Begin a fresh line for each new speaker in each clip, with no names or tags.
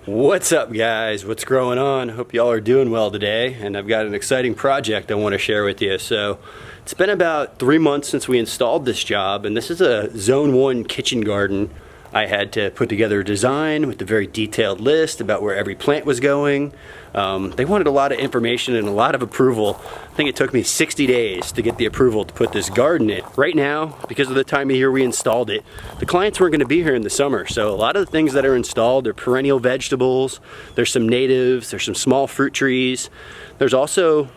What's up, guys? What's going on? Hope y'all are doing well today, and I've got an exciting project I want to share with you. So it's been about 3 months since we installed this job, and this is a Zone 1 kitchen garden. I had to put together a design with a very detailed list about where every plant was going. They wanted a lot of information and a lot of approval. I think it took me 60 days to get the approval to put this garden in. Right now, because of the time of year we installed it, the clients weren't going to be here in the summer, so a lot of the things that are installed are perennial vegetables. There's some natives, there's some small fruit trees. There's also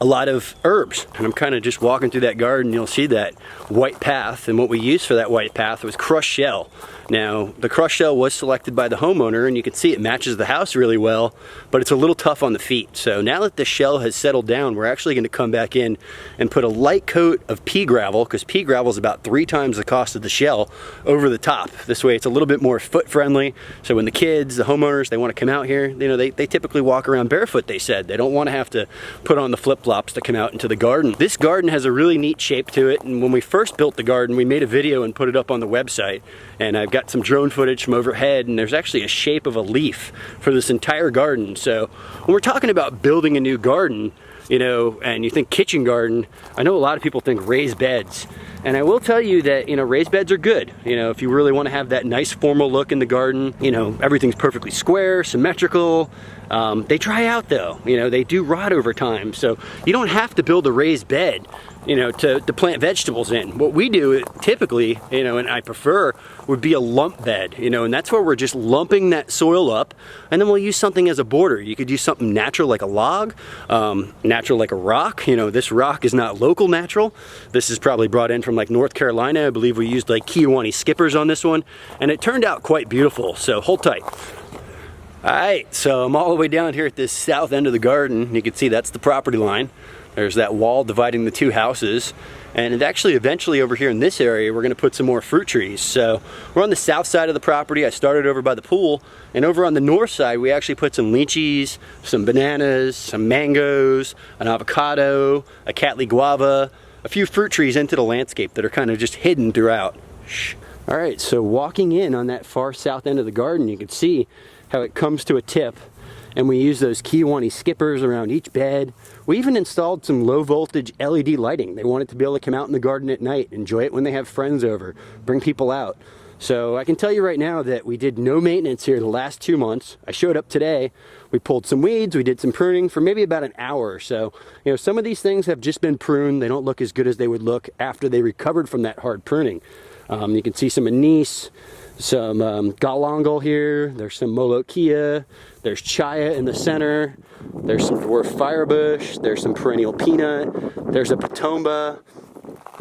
a lot of herbs, and I'm kind of just walking through that garden. You'll see that white path, and what we used for that white path was crushed shell. Now, the crushed shell was selected by the homeowner, and you can see it matches the house really well, but it's a little tough on the feet. So now that the shell has settled down, we're actually going to come back in and put a light coat of pea gravel, because pea gravel is about 3 times the cost of the shell, over the top. This way it's a little bit more foot friendly, so when the kids, the homeowners, they want to come out here, you know, they typically walk around barefoot, they said. They don't want to have to put on the flip-flops to come out into the garden. This garden has a really neat shape to it, and when we first built the garden, we made a video and put it up on the website, and I've got some drone footage from overhead, and there's actually a shape of a leaf for this entire garden. So when we're talking about building a new garden, you know, and you think kitchen garden, I know a lot of people think raised beds. And I will tell you that, you know, raised beds are good. You know, if you really want to have that nice formal look in the garden, you know, everything's perfectly square, symmetrical. They dry out though, you know, they do rot over time. So you don't have to build a raised bed, you know, to plant vegetables in. What we do typically, you know, and I prefer, would be a lump bed, you know, and that's where we're just lumping that soil up, and then we'll use something as a border. You could use something natural like a log, natural like a rock. You know, this rock is not local natural. This is probably brought in from like North Carolina. I believe we used like Kiowani skippers on this one, and it turned out quite beautiful, so hold tight. Alright, so I'm all the way down here at this south end of the garden. You can see that's the property line. There's that wall dividing the two houses, and actually eventually over here in this area we're going to put some more fruit trees. So we're on the south side of the property. I started over by the pool, and over on the north side we actually put some lychees, some bananas, some mangoes, an avocado, a Cattleya guava, a few fruit trees into the landscape that are kind of just hidden throughout. Shh. Alright, so walking in on that far south end of the garden, you can see how it comes to a tip, and we use those Kiowani skippers around each bed. We even installed some low voltage LED lighting. They wanted to be able to come out in the garden at night, enjoy it when they have friends over, bring people out. So I can tell you right now that we did no maintenance here the last 2 months. I showed up today, we pulled some weeds, we did some pruning for maybe about an hour or so. You know, some of these things have just been pruned. They don't look as good as they would look after they recovered from that hard pruning. You can see some anise, some galangal here, there's some molokia, there's chaya in the center, there's some dwarf firebush, there's some perennial peanut, there's a patomba.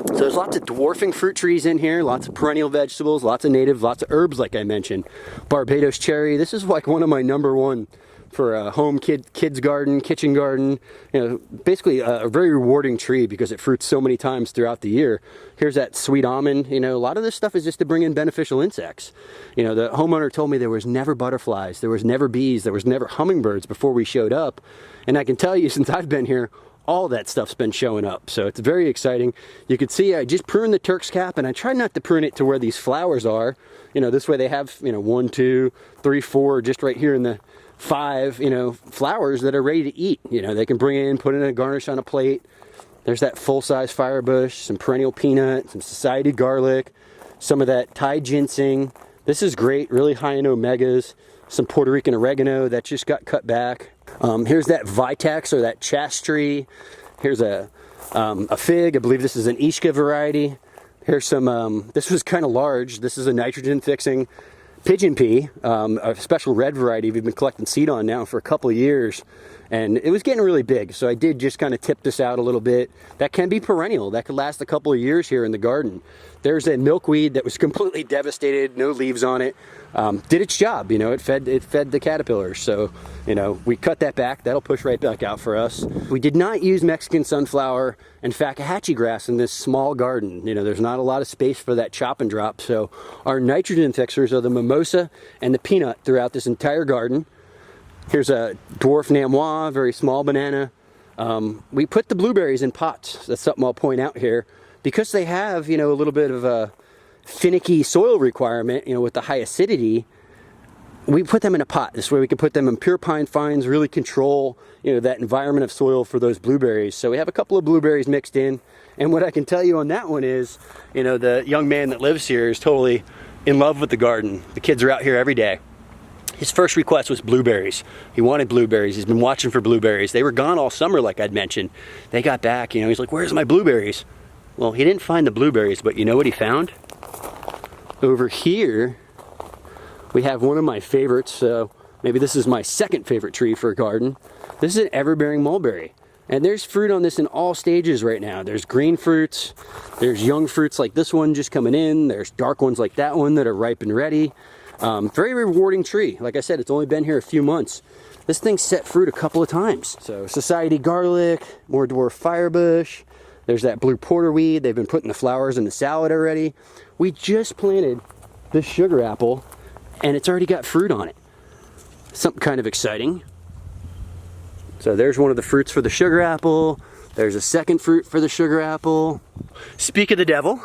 So there's lots of dwarfing fruit trees in here, lots of perennial vegetables, lots of native, lots of herbs like I mentioned. Barbados cherry, this is like one of my #1 for a home kids garden, kitchen garden. You know, basically a very rewarding tree because it fruits so many times throughout the year. Here's that sweet almond. You know, a lot of this stuff is just to bring in beneficial insects. You know, the homeowner told me there was never butterflies, there was never bees, there was never hummingbirds before we showed up. And I can tell you, since I've been here, all that stuff's been showing up, so it's very exciting. You can see I just pruned the Turks Cap, and I try not to prune it to where these flowers are. You know, this way they have, you know, 1, 2, 3, 4, just right here in the 5, you know, flowers that are ready to eat. You know, they can bring in, put in a garnish on a plate. There's that full-size firebush, some perennial peanut, some society garlic, some of that Thai ginseng. This is great, really high in omegas. Some Puerto Rican oregano that just got cut back. Here's that vitex, or that chas tree. Here's a fig. I believe this is an Ishka variety. Here's some, this was kind of large. This is a nitrogen fixing Pigeon Pea, a special red variety we've been collecting seed on now for a couple of years, and it was getting really big, so I did just kind of tip this out a little bit. That can be perennial, that could last a couple of years here in the garden. There's a milkweed that was completely devastated, no leaves on it. Did its job, you know, it fed the caterpillars, so, you know, we cut that back. That'll push right back out for us. We did not use Mexican sunflower and Fakahatchee grass in this small garden. You know, there's not a lot of space for that chop and drop, so our nitrogen fixers are the mimosa and the peanut throughout this entire garden. Here's a dwarf namois, very small banana. We put the blueberries in pots. That's something I'll point out here, because they have, you know, a little bit of a finicky soil requirement, you know, with the high acidity. we put them in a pot. This way we can put them in pure pine fines, really control, you know, that environment of soil for those blueberries. So we have a couple of blueberries mixed in. And what I can tell you on that one is, you know, the young man that lives here is totally in love with the garden. The kids are out here every day. His first request was blueberries. He wanted blueberries. He's been watching for blueberries. They were gone all summer, like I'd mentioned. They got back, you know, he's like, where's my blueberries? Well, he didn't find the blueberries, but you know what he found? Over here, we have one of my favorites. So maybe this is my second favorite tree for a garden. This is an Everbearing Mulberry. And there's fruit on this in all stages right now. There's green fruits, there's young fruits like this one just coming in, there's dark ones like that one that are ripe and ready. Very rewarding tree. Like I said, it's only been here a few months. This thing set fruit a couple of times. So Society garlic, more dwarf firebush, there's that blue porterweed. They've been putting the flowers in the salad already. We just planted this sugar apple and it's already got fruit on it. Something kind of exciting. So there's one of the fruits for the sugar apple. There's a second fruit for the sugar apple. Speak of the devil,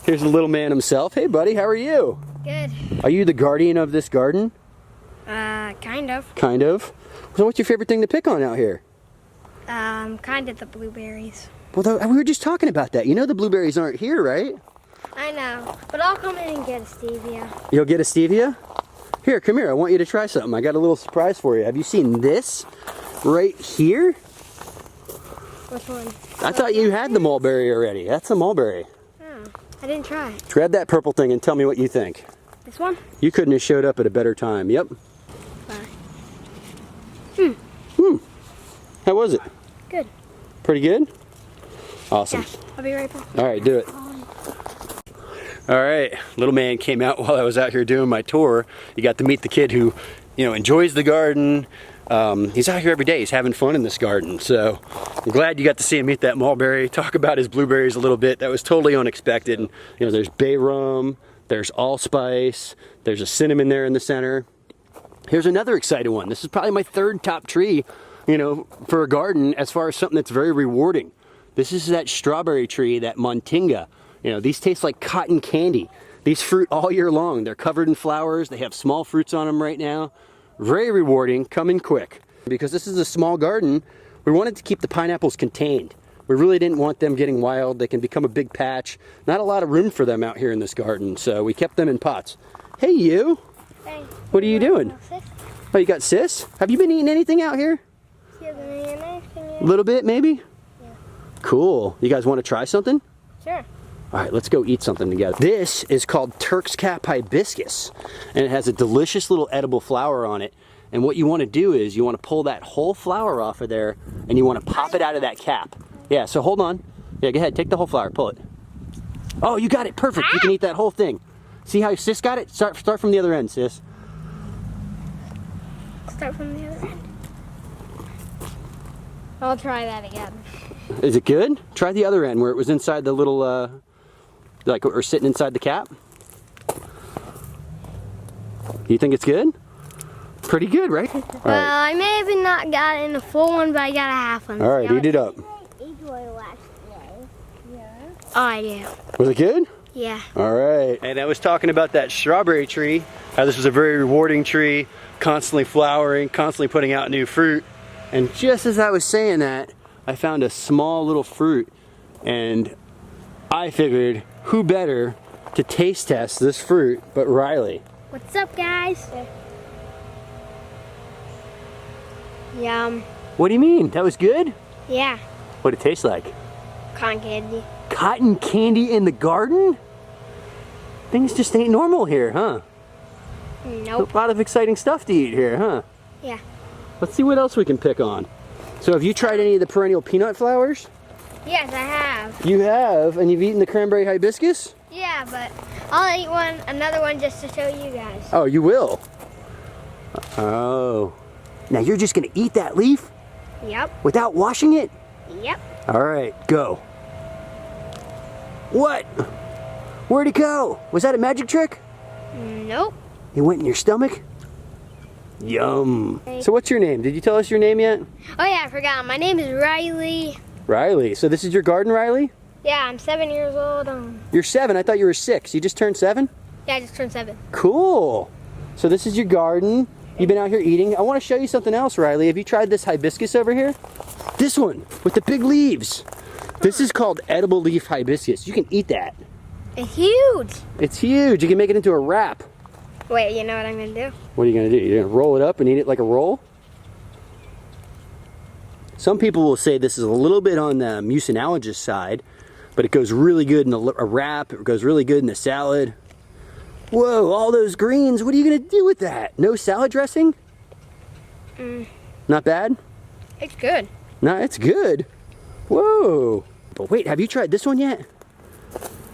here's the little man himself. Hey buddy, how are you?
Good.
Are you the guardian of this garden?
Kind of.
Kind of. So what's your favorite thing to pick on out here?
Kind of the blueberries.
Well, we were just talking about that. You know the blueberries aren't here, right?
I know, but I'll come in and get a stevia.
You'll get a stevia? Here, come here. I want you to try something. I got a little surprise for you. Have you seen this right here?
Which one?
I thought you had the mulberry already. That's a mulberry.
Oh, I didn't try.
Grab that purple thing and tell me what you think.
This one?
You couldn't have showed up at a better time. Yep.
Bye.
How was it?
Good.
Pretty good? Awesome.
Yeah, I'll be right back.
All right, do it. All right, little man came out while I was out here doing my tour. You got to meet the kid who, you know, enjoys the garden. He's out here every day. He's having fun in this garden. So I'm glad you got to see him eat that mulberry, talk about his blueberries a little bit. That was totally unexpected. And, you know, there's bay rum, there's allspice, there's a cinnamon there in the center. Here's another exciting one. This is probably my third top tree, you know, for a garden as far as something that's very rewarding. This is that strawberry tree, that Montinga. You know, these taste like cotton candy. These fruit all year long. They're covered in flowers. They have small fruits on them right now. Very rewarding, coming quick. Because this is a small garden, we wanted to keep the pineapples contained. We really didn't want them getting wild. They can become a big patch. Not a lot of room for them out here in this garden, so we kept them in pots. Hey, you.
Hey.
What are you doing? Oh, you got sis? Have you been eating anything out here? A little bit, maybe?
Yeah.
Cool. You guys want to try something?
Sure.
All right, let's go eat something together. This is called Turks Cap Hibiscus, and it has a delicious little edible flower on it. And what you want to do is you want to pull that whole flower off of there, and you want to pop it out of that cap. Yeah, so hold on. Yeah, go ahead, take the whole flower, pull it. Oh, you got it, perfect. You can eat that whole thing. See how sis got it? Start from the other end, sis.
Start from the other end. I'll try that again.
Is it good? Try the other end where it was inside the little, like, or sitting inside the cap. You think it's good? Pretty good, right? All right.
I may have not gotten a full one, but I got a half one.
All right, eat it up.
Oh, I do.
Was it good?
Yeah.
All right. And I was talking about that strawberry tree, how this was a very rewarding tree, constantly flowering, constantly putting out new fruit. And just as I was saying that, I found a small little fruit, and I figured who better to taste test this fruit but Riley.
What's up, guys? Yum.
What do you mean? That was good?
Yeah.
What'd it taste like?
Cotton candy.
Cotton candy in the garden? Things just ain't normal here, huh?
Nope.
A lot of exciting stuff to eat here, huh?
Yeah.
Let's see what else we can pick on. So have you tried any of the perennial peanut flowers?
Yes, I have.
You have? And you've eaten the cranberry hibiscus?
Yeah, but I'll eat another one just to show you guys.
Oh, you will? Oh. Now you're just gonna eat that leaf?
Yep.
Without washing it?
Yep.
All right, go. What? Where'd it go? Was that a magic trick?
Nope.
It went in your stomach? Yum. So what's your name? Did you tell us your name yet?
Oh yeah, I forgot. My name is Riley.
Riley. So this is your garden, Riley?
Yeah, I'm 7 years old.
You're 7. I thought you were 6. You just turned 7?
Yeah, I just turned 7.
Cool. So this is your garden. You've been out here eating. I want to show you something else, Riley. Have you tried this hibiscus over here? This one with the big leaves. This is called edible leaf hibiscus. You can eat that.
It's huge.
It's huge. You can make it into a wrap.
Wait, you know what I'm gonna do?
What are you gonna do? You're gonna roll it up and eat it like a roll? Some people will say this is a little bit on the mucinologist side, but it goes really good in a wrap. It goes really good in a salad. Whoa, all those greens. What are you gonna do with that? No salad dressing? Not bad?
It's good.
No, it's good. Whoa. But wait, have you tried this one yet?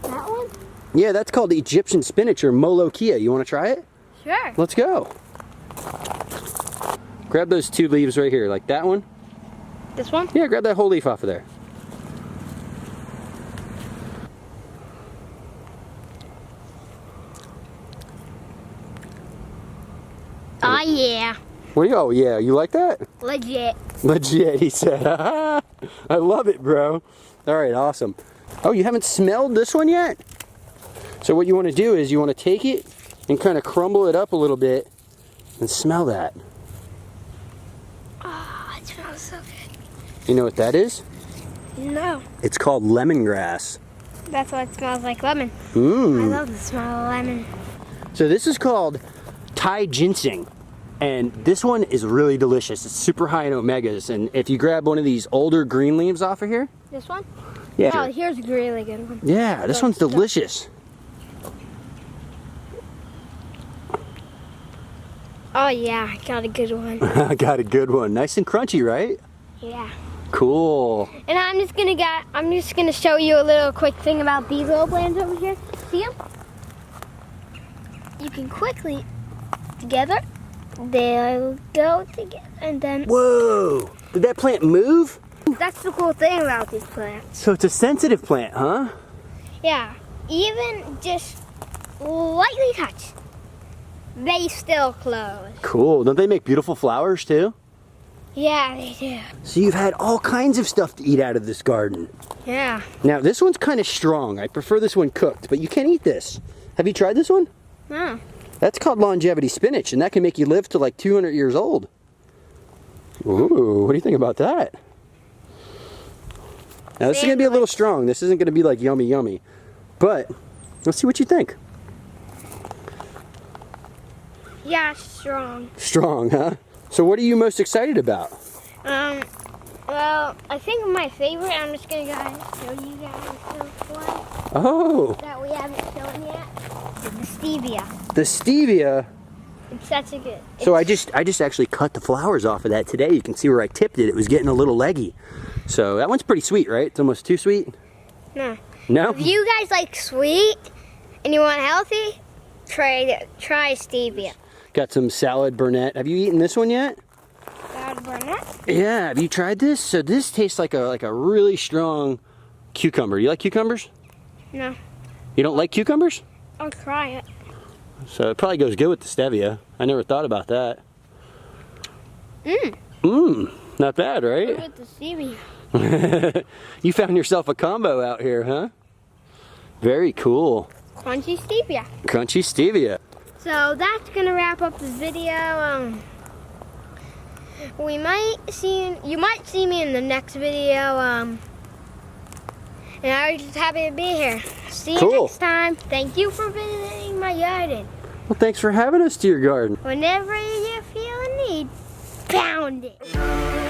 That one?
Yeah, that's called Egyptian Spinach or Molokia. You want to try it?
Sure.
Let's go. Grab those 2 leaves right here, like that one.
This one?
Yeah, grab that whole leaf off of there.
Oh yeah.
What do you, oh yeah, you like that?
Legit.
Legit, he said. I love it, bro. All right, awesome. Oh, you haven't smelled this one yet? So what you want to do is you want to take it and kind of crumble it up a little bit and smell that.
Oh, it smells so good.
You know what that is?
No.
It's called lemongrass.
That's what it smells like, lemon. I
Mmm.
love the smell of lemon.
So this is called Thai ginseng. And this one is really delicious. It's super high in omegas. And if you grab one of these older green leaves off of here.
This one?
Yeah.
Oh, here's a really good one.
Yeah, this one's delicious.
Oh yeah, I got a good one.
I got a good one. Nice and crunchy, right?
Yeah.
Cool.
And I'm just gonna show you a little quick thing about these little plants over here. See them? You can quickly together. They'll go together, and then
Whoa! Did that plant move?
that's the cool thing about these plants.
So it's a sensitive plant, huh?
Yeah. Even just lightly touch, they still close.
Cool. Don't they make beautiful flowers too?
Yeah, they do.
So you've had all kinds of stuff to eat out of this garden.
Yeah.
Now this one's kind of strong. I prefer this one cooked, but you can eat this. Have you tried this one?
No.
That's called longevity spinach, and that can make you live to like 200 years old. Ooh, what do you think about that? Now this is gonna be a little strong. This isn't gonna be like yummy yummy, but let's see what you think.
Yeah, strong.
Strong, huh? So what are you most excited about?
Well, I think my favorite, I'm just gonna show you guys one
Oh,
that we haven't shown yet. The stevia.
the stevia.
It's such a good.
So I just actually cut the flowers off of that today. You can see where I tipped it. It was getting a little leggy. So that one's pretty sweet, right? It's almost too sweet.
No.
No?
If you guys like sweet and you want healthy, try stevia.
Got some salad burnet. Have you eaten this one yet?
Salad burnet?
Yeah, have you tried this? So this tastes like a really strong cucumber. You like cucumbers?
No.
You don't like cucumbers?
I'll try it.
So it probably goes good with the stevia. I never thought about that. Not bad, right?
With the stevia.
You found yourself a combo out here, huh? Very cool.
Crunchy stevia.
Crunchy stevia.
So that's gonna wrap up this video. You might see me in the next video. And I was just happy to be here. See you
Cool.
next time. Thank you for visiting my garden.
Well, thanks for having us to your garden.
Whenever you feel a need, found it.